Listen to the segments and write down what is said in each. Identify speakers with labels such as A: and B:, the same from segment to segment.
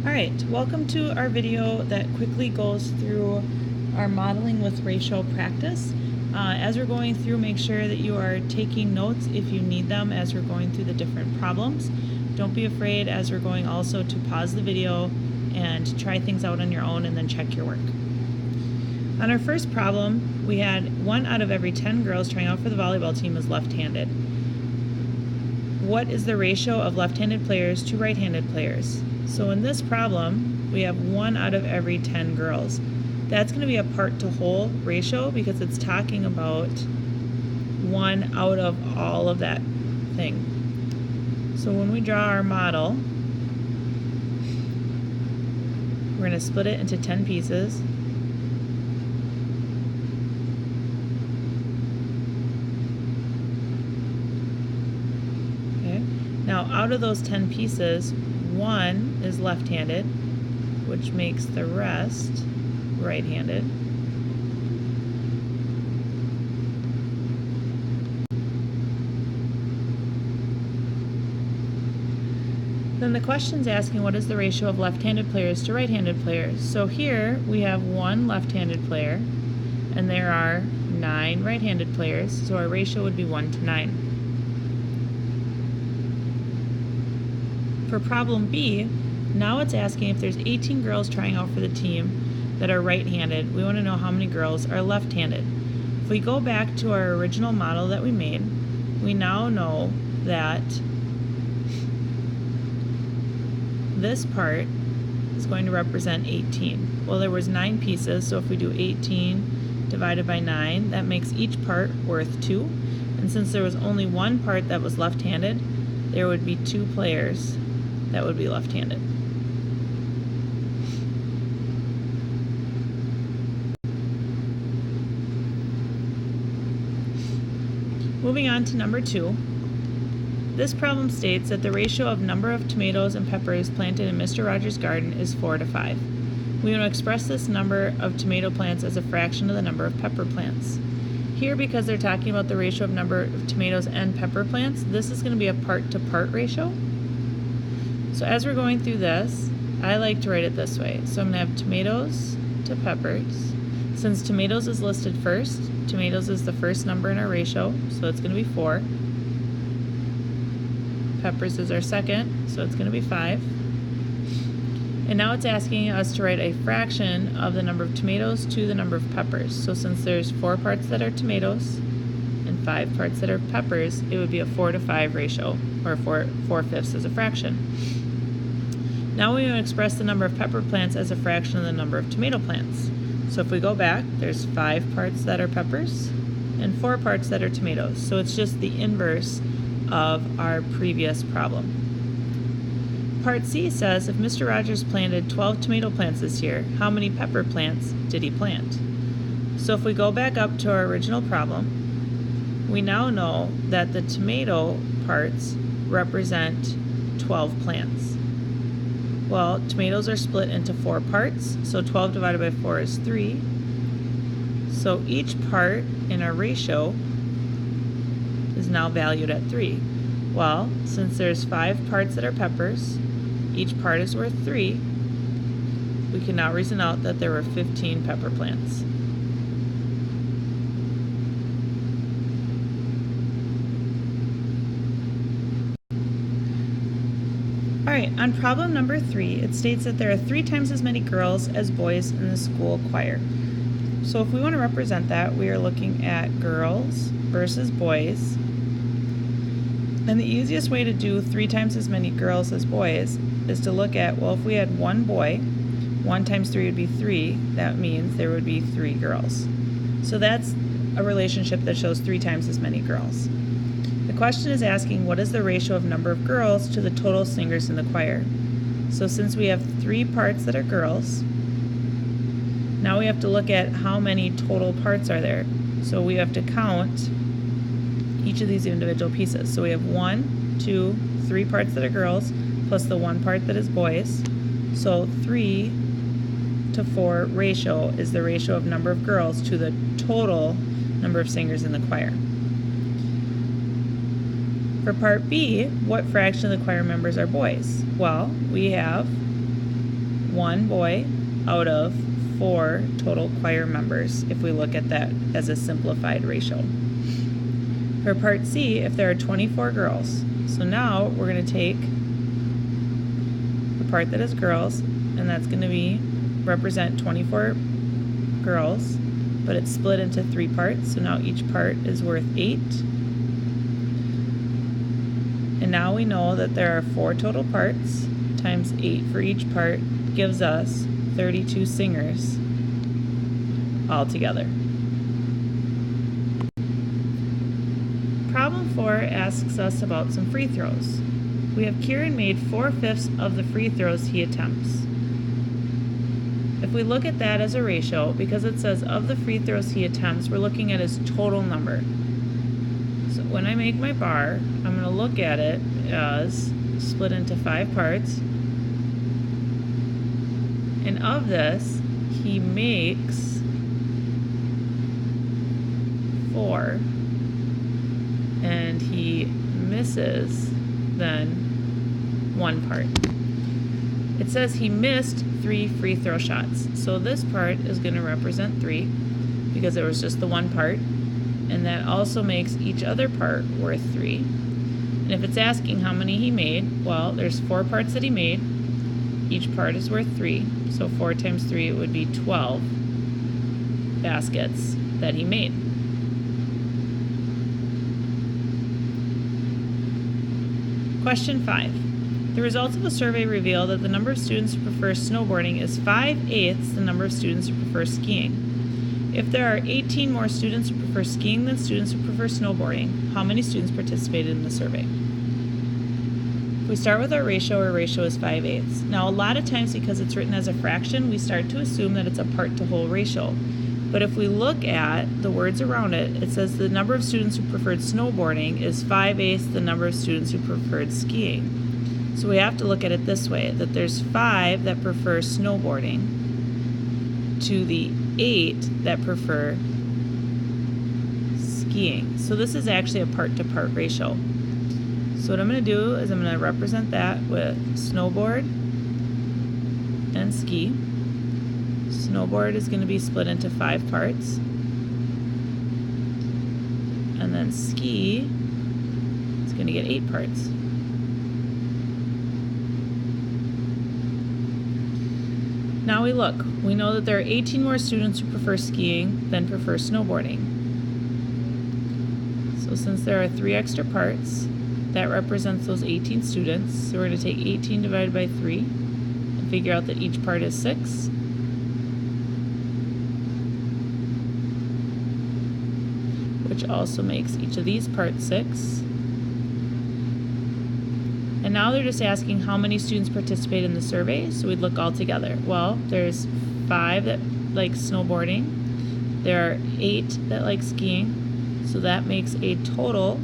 A: Alright, welcome to our video that quickly goes through our modeling with ratio practice. As we're going through, make sure that you are taking notes if you need them as we're going through the different problems. Don't be afraid as we're going also to pause the video and try things out on your own and then check your work. On our first problem, we had 1 out of every 10 girls trying out for the volleyball team is left-handed. What is the ratio of left-handed players to right-handed players? So in this problem, we have 1 out of every 10 girls. That's going to be a part-to-whole ratio because it's talking about 1 out of all of that thing. So when we draw our model, we're going to split it into 10 pieces. Okay. Now out of those 10 pieces, 1 is left-handed, which makes the rest right-handed. Then the question's asking what is the ratio of left-handed players to right-handed players. So here we have 1 left-handed player and there are 9 right-handed players, so our ratio would be 1 to 9. For problem B, now it's asking if there's 18 girls trying out for the team that are right-handed. We want to know how many girls are left-handed. If we go back to our original model that we made, we now know that this part is going to represent 18. Well, there was 9 pieces, so if we do 18 divided by 9, that makes each part worth 2. And since there was only 1 part that was left-handed, there would be 2 players that would be left-handed. Moving on to number 2. This problem states that the ratio of number of tomatoes and peppers planted in Mr. Rogers' garden is 4 to 5. We want to express this number of tomato plants as a fraction of the number of pepper plants. Here, because they're talking about the ratio of number of tomatoes and pepper plants, this is going to be a part-to-part ratio. So as we're going through this, I like to write it this way. So I'm going to have tomatoes to peppers. Since tomatoes is listed first, tomatoes is the first number in our ratio, so it's going to be 4. Peppers is our second, so it's going to be 5. And now it's asking us to write a fraction of the number of tomatoes to the number of peppers. So since there's 4 parts that are tomatoes and 5 parts that are peppers, it would be a 4 to 5 ratio, or 4/5 as a fraction. Now we want to express the number of pepper plants as a fraction of the number of tomato plants. So if we go back, there's 5 parts that are peppers and 4 parts that are tomatoes. So it's just the inverse of our previous problem. Part C says if Mr. Rogers planted 12 tomato plants this year, how many pepper plants did he plant? So if we go back up to our original problem, we now know that the tomato parts represent 12 plants. Well, tomatoes are split into 4 parts, so 12 divided by 4 is 3. So each part in our ratio is now valued at 3. Well, since there's 5 parts that are peppers, each part is worth 3, we can now reason out that there were 15 pepper plants. Alright, on problem number 3, it states that there are 3 times as many girls as boys in the school choir. So if we want to represent that, we are looking at girls versus boys. And the easiest way to do 3 times as many girls as boys is to look at, well, if we had 1 boy, 1 times 3 would be 3. That means there would be 3 girls. So that's a relationship that shows 3 times as many girls. The question is asking what is the ratio of number of girls to the total singers in the choir. So since we have 3 parts that are girls, now we have to look at how many total parts are there. So we have to count each of these individual pieces. So we have 1, 2, 3 parts that are girls, plus the 1 part that is boys. So 3 to 4 ratio is the ratio of number of girls to the total number of singers in the choir. For part B, what fraction of the choir members are boys? Well, we have one boy out of 4 total choir members, if we look at that as a simplified ratio. For part C, if there are 24 girls, so now we're going to take the part that is girls, and that's going to represent 24 girls, but it's split into 3 parts, so now each part is worth 8. And now we know that there are 4 total parts times 8 for each part gives us 32 singers altogether. Problem 4 asks us about some free throws. We have Kieran made 4/5 of the free throws he attempts. If we look at that as a ratio, because it says of the free throws he attempts, we're looking at his total number. So when I make my bar, I'm going to look at it as split into 5 parts. And of this, he makes 4. And he misses then 1 part. It says he missed 3 free throw shots. So this part is going to represent 3 because it was just the 1 part. And that also makes each other part worth 3. And if it's asking how many he made, well, there's 4 parts that he made. Each part is worth 3. So 4 times 3, it would be 12 baskets that he made. Question 5. The results of a survey reveal that the number of students who prefer snowboarding is 5/8 the number of students who prefer skiing. If there are 18 more students who prefer skiing than students who prefer snowboarding, how many students participated in the survey? If we start with our ratio is 5/8. Now, a lot of times because it's written as a fraction, we start to assume that it's a part to whole ratio. But if we look at the words around it, it says the number of students who preferred snowboarding is 5/8 the number of students who preferred skiing. So we have to look at it this way, that there's 5 that prefer snowboarding to the 8 that prefer skiing. So this is actually a part-to-part ratio. So what I'm going to do is I'm going to represent that with snowboard and ski. Snowboard is going to be split into 5 parts. And then ski is going to get 8 parts. Now we look. We know that there are 18 more students who prefer skiing than prefer snowboarding. So since there are 3 extra parts, that represents those 18 students. So we're going to take 18 divided by 3 and figure out that each part is 6. Which also makes each of these parts 6. And now they're just asking how many students participate in the survey, so we'd look all together. Well, there's 5 that like snowboarding. There are 8 that like skiing, so that makes a total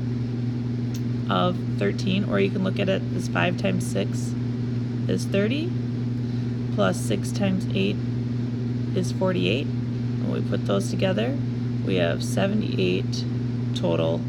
A: of 13, or you can look at it as 5 times 6 is 30, plus 6 times 8 is 48. When we put those together, we have 78 total